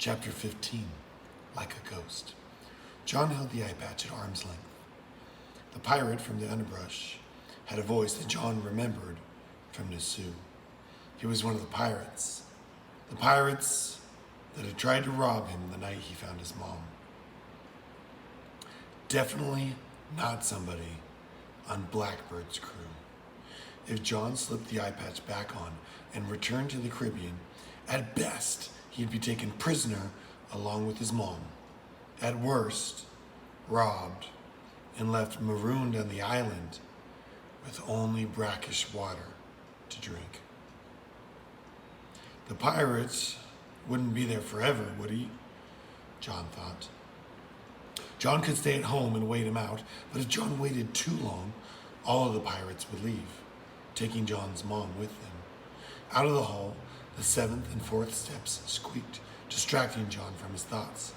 Chapter 15, Like a Ghost. John held the eye patch at arm's length. The pirate from the underbrush had a voice that John remembered from Nisu. He was one of the pirates that had tried to rob him the night he found his mom. Definitely not somebody on Blackbird's crew. If John slipped the eye patch back on and returned to the Caribbean, at best, he'd be taken prisoner along with his mom. At worst, robbed and left marooned on the island with only brackish water to drink. The pirates wouldn't be there forever, would he? John thought. John could stay at home and wait him out, but if John waited too long, all of the pirates would leave, taking John's mom with them. Out of the hall, the seventh and fourth steps squeaked, distracting John from his thoughts.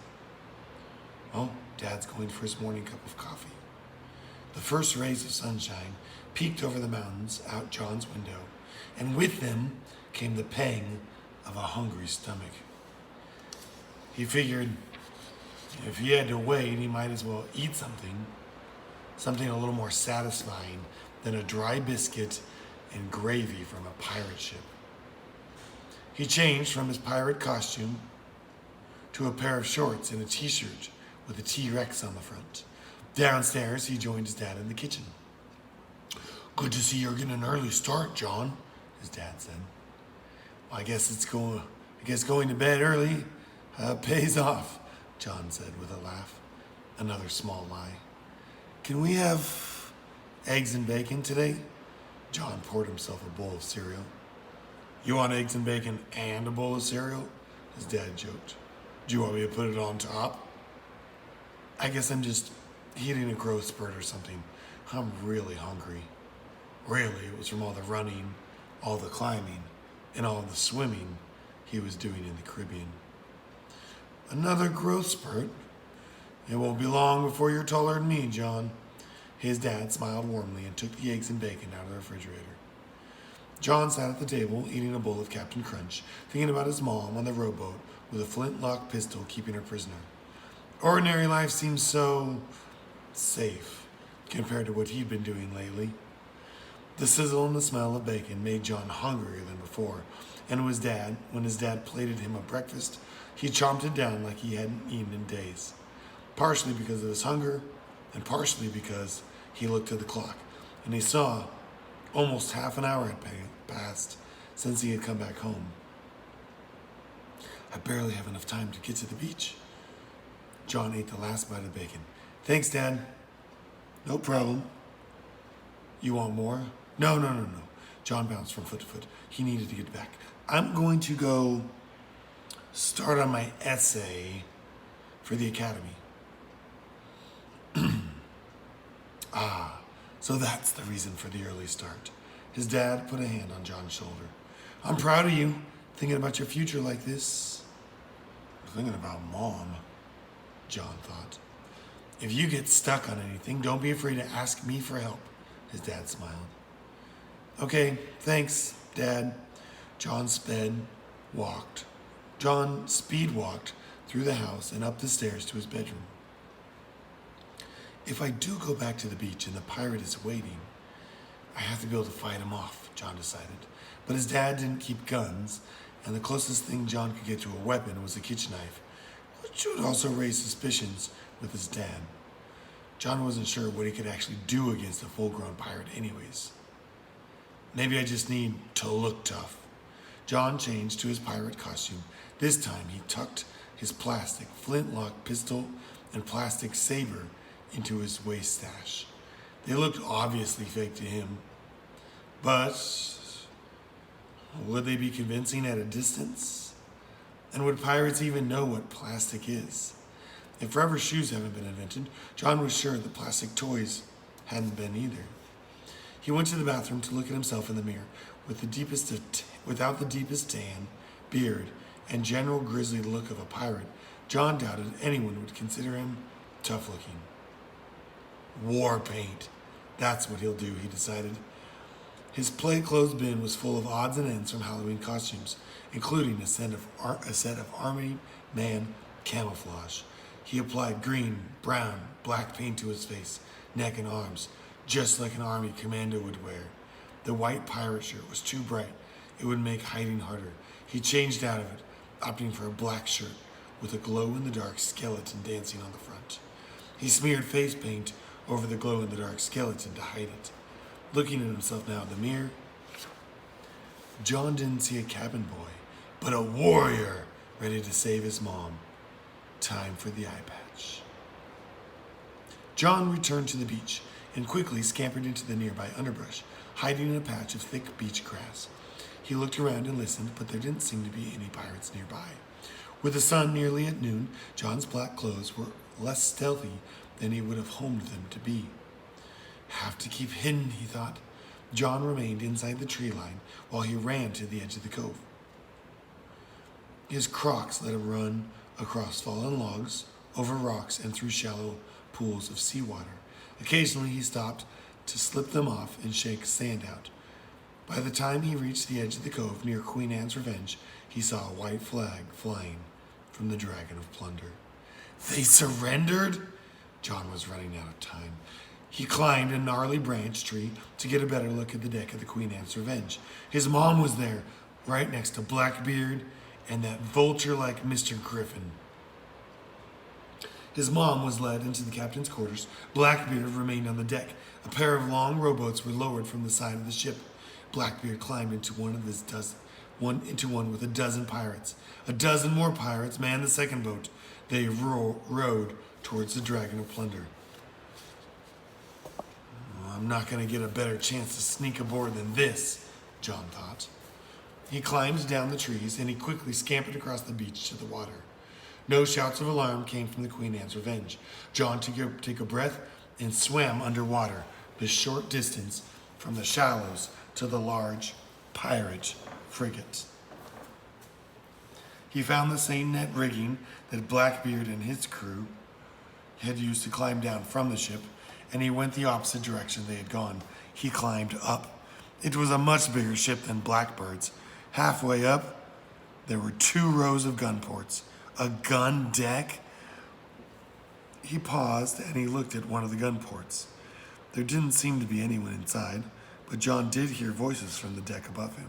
Oh, Dad's going for his morning cup of coffee. The first rays of sunshine peeked over the mountains out John's window, and with them came the pang of a hungry stomach. He figured if he had to wait, he might as well eat something a little more satisfying than a dry biscuit and gravy from a pirate ship. He changed from his pirate costume to a pair of shorts and a t-shirt with a T-Rex on the front. Downstairs, he joined his dad in the kitchen. Good to see you're getting an early start, John, his dad said. Well, I guess going to bed early pays off, John said with a laugh. Another small lie. Can we have eggs and bacon today? John poured himself a bowl of cereal. You want eggs and bacon and a bowl of cereal? His dad joked. Do you want me to put it on top? I guess I'm just hitting a growth spurt or something. I'm really hungry. Really, it was from all the running, all the climbing, and all the swimming he was doing in the Caribbean. Another growth spurt? It won't be long before you're taller than me, John. His dad smiled warmly and took the eggs and bacon out of the refrigerator. John sat at the table, eating a bowl of Captain Crunch, thinking about his mom on the rowboat with a flintlock pistol keeping her prisoner. Ordinary life seemed so safe compared to what he'd been doing lately. The sizzle and the smell of bacon made John hungrier than before, and when his dad plated him a breakfast, he chomped it down like he hadn't eaten in days, partially because of his hunger and partially because he looked at the clock and he saw almost half an hour had passed since he had come back home. I barely have enough time to get to the beach. John ate the last bite of bacon. Thanks, Dad. No problem. You want more? No. John bounced from foot to foot. He needed to get back. I'm going to go start on my essay for the academy. So that's the reason for the early start. His dad put a hand on John's shoulder. I'm proud of you, thinking about your future like this. I'm thinking about Mom, John thought. If you get stuck on anything, don't be afraid to ask me for help, his dad smiled. Okay, thanks, Dad. John speed walked through the house and up the stairs to his bedroom. If I do go back to the beach and the pirate is waiting, I have to be able to fight him off, John decided. But his dad didn't keep guns, and the closest thing John could get to a weapon was a kitchen knife, which would also raise suspicions with his dad. John wasn't sure what he could actually do against a full-grown pirate anyways. Maybe I just need to look tough. John changed to his pirate costume. This time he tucked his plastic flintlock pistol and plastic saber into his waist stash. They looked obviously fake to him, but would they be convincing at a distance? And would pirates even know what plastic is? If rubber shoes haven't been invented, John was sure that plastic toys hadn't been either. He went to the bathroom to look at himself in the mirror without the deepest tan, beard, and general grisly look of a pirate. John doubted anyone would consider him tough looking. War paint. That's what he'll do, he decided. His plainclothes bin was full of odds and ends from Halloween costumes, including a set of Army Man camouflage. He applied green, brown, black paint to his face, neck, and arms, just like an army commando would wear. The white pirate shirt was too bright. It would make hiding harder. He changed out of it, opting for a black shirt with a glow-in-the-dark skeleton dancing on the front. He smeared face paint over the glow-in-the-dark skeleton to hide it. Looking at himself now in the mirror, John didn't see a cabin boy, but a warrior ready to save his mom. Time for the eye patch. John returned to the beach and quickly scampered into the nearby underbrush, hiding in a patch of thick beach grass. He looked around and listened, but there didn't seem to be any pirates nearby. With the sun nearly at noon, John's black clothes were less stealthy than he would have homed them to be. Have to keep hidden, he thought. John remained inside the tree line while he ran to the edge of the cove. His Crocs let him run across fallen logs, over rocks, and through shallow pools of seawater. Occasionally he stopped to slip them off and shake sand out. By the time he reached the edge of the cove near Queen Anne's Revenge, he saw a white flag flying from the Dragon of Plunder. They surrendered? John was running out of time. He climbed a gnarly branch tree to get a better look at the deck of the Queen Anne's Revenge. His mom was there, right next to Blackbeard and that vulture-like Mr. Griffin. His mom was led into the captain's quarters. Blackbeard remained on the deck. A pair of long rowboats were lowered from the side of the ship. Blackbeard climbed into one with a dozen pirates. A dozen more pirates manned the second boat. They rowed towards the Dragon of Plunder. I'm not going to get a better chance to sneak aboard than this, John thought. He climbed down the trees and he quickly scampered across the beach to the water. No shouts of alarm came from the Queen Anne's Revenge. John took a breath and swam underwater, the short distance from the shallows to the large pirate frigate. He found the same net rigging that Blackbeard and his crew had used to climb down from the ship, and he went the opposite direction they had gone. He climbed up. It was a much bigger ship than Blackbird's. Halfway up, there were 2 rows of gun ports, a gun deck. He paused and he looked at one of the gun ports. There didn't seem to be anyone inside, but John did hear voices from the deck above him.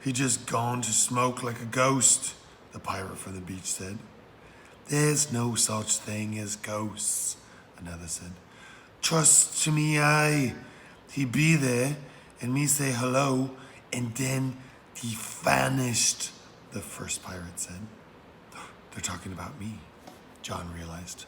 He just gone to smoke like a ghost, the pirate from the beach said. There's no such thing as ghosts, another said. Trust to me, aye. He be there, and me say hello, and then he vanished, the first pirate said. They're talking about me, John realized.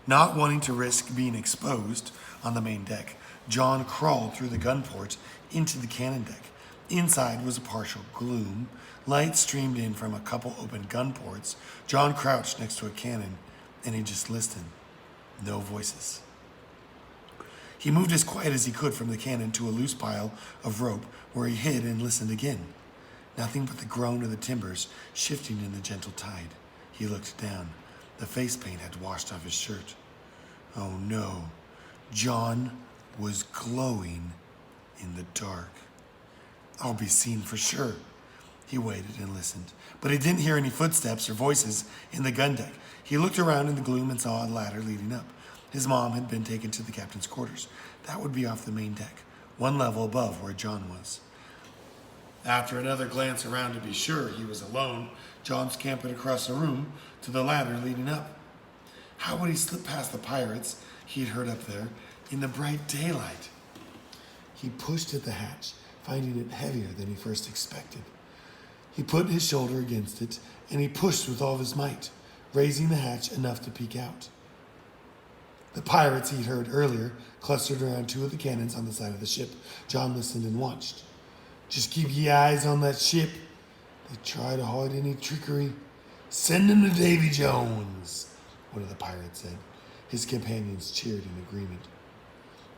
Not wanting to risk being exposed on the main deck, John crawled through the gun ports into the cannon deck. Inside was a partial gloom. Light streamed in from a couple open gun ports. John crouched next to a cannon, and he just listened. No voices. He moved as quiet as he could from the cannon to a loose pile of rope where he hid and listened again. Nothing but the groan of the timbers shifting in the gentle tide. He looked down. The face paint had washed off his shirt. Oh no, John was glowing in the dark. I'll be seen for sure. He waited and listened, but he didn't hear any footsteps or voices in the gun deck. He looked around in the gloom and saw a ladder leading up. His mom had been taken to the captain's quarters. That would be off the main deck, 1 level above where John was. After another glance around to be sure he was alone, John scampered across the room to the ladder leading up. How would he slip past the pirates he'd heard up there in the bright daylight? He pushed at the hatch, finding it heavier than he first expected. He put his shoulder against it, and he pushed with all of his might, raising the hatch enough to peek out. The pirates he'd heard earlier clustered around 2 of the cannons on the side of the ship. John listened and watched. Just keep your eyes on that ship. They try to hide any trickery. Send them to Davy Jones, one of the pirates said. His companions cheered in agreement.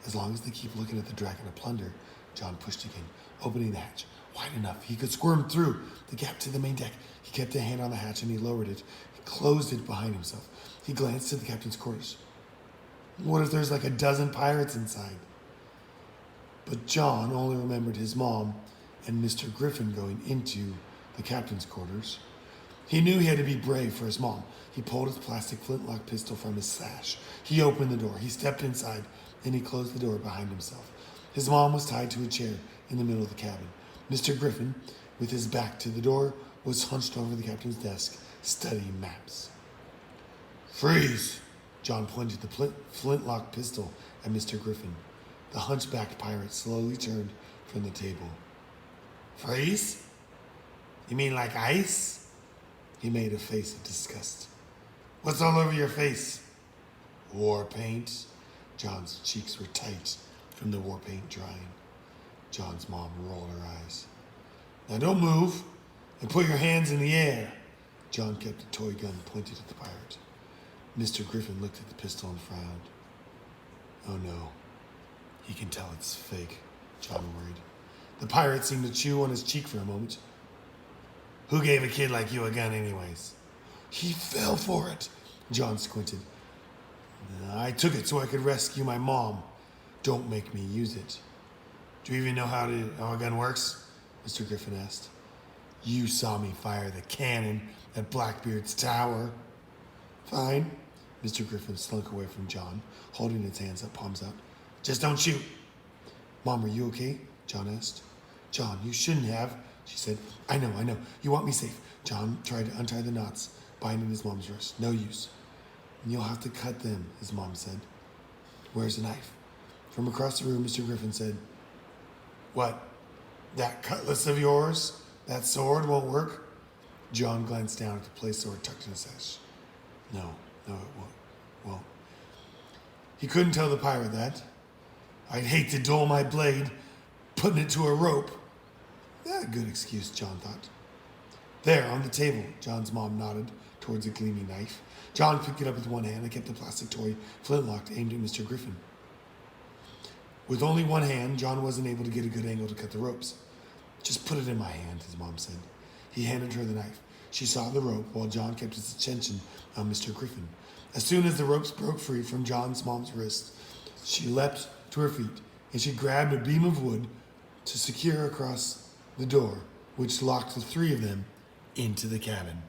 As long as they keep looking at the Dragon of Plunder, John pushed again, opening the hatch wide enough he could squirm through the gap to the main deck. He kept a hand on the hatch and he lowered it. He closed it behind himself. He glanced at the captain's quarters. What if there's like a dozen pirates inside? But John only remembered his mom and Mr. Griffin going into the captain's quarters. He knew he had to be brave for his mom. He pulled his plastic flintlock pistol from his sash. He opened the door. He stepped inside, and he closed the door behind himself. His mom was tied to a chair in the middle of the cabin. Mr. Griffin, with his back to the door, was hunched over the captain's desk, studying maps. Freeze! John pointed the flintlock pistol at Mr. Griffin. The hunchbacked pirate slowly turned from the table. Freeze? You mean like ice? He made a face of disgust. What's all over your face? War paint. John's cheeks were tight from the war paint drying. John's mom rolled her eyes. Now don't move and put your hands in the air. John kept a toy gun pointed at the pirate. Mr. Griffin looked at the pistol and frowned. Oh no, he can tell it's fake, John worried. The pirate seemed to chew on his cheek for a moment. Who gave a kid like you a gun anyways? He fell for it, John squinted. I took it so I could rescue my mom. Don't make me use it. Do you even know how a gun works? Mr. Griffin asked. You saw me fire the cannon at Blackbeard's tower. Fine. Mr. Griffin slunk away from John, holding his hands up, palms out. Just don't shoot. Mom, are you okay? John asked. John, you shouldn't have, she said. I know. You want me safe. John tried to untie the knots, binding his mom's wrist. No use. You'll have to cut them, his mom said. Where's the knife? From across the room, Mr. Griffin said, What? That cutlass of yours? That sword won't work? John glanced down at the play sword tucked in his sash. No, it won't. Well, he couldn't tell the pirate that. I'd hate to dull my blade, putting it to a rope. A good excuse, John thought. There, on the table, John's mom nodded towards a gleaming knife. John picked it up with one hand and kept the plastic toy flintlock aimed at Mr. Griffin. With only one hand, John wasn't able to get a good angle to cut the ropes. Just put it in my hand, his mom said. He handed her the knife. She saw the rope while John kept his attention on Mr. Griffin. As soon as the ropes broke free from John's mom's wrist, she leapt to her feet and she grabbed a beam of wood to secure across the door, which locked the three of them into the cabin.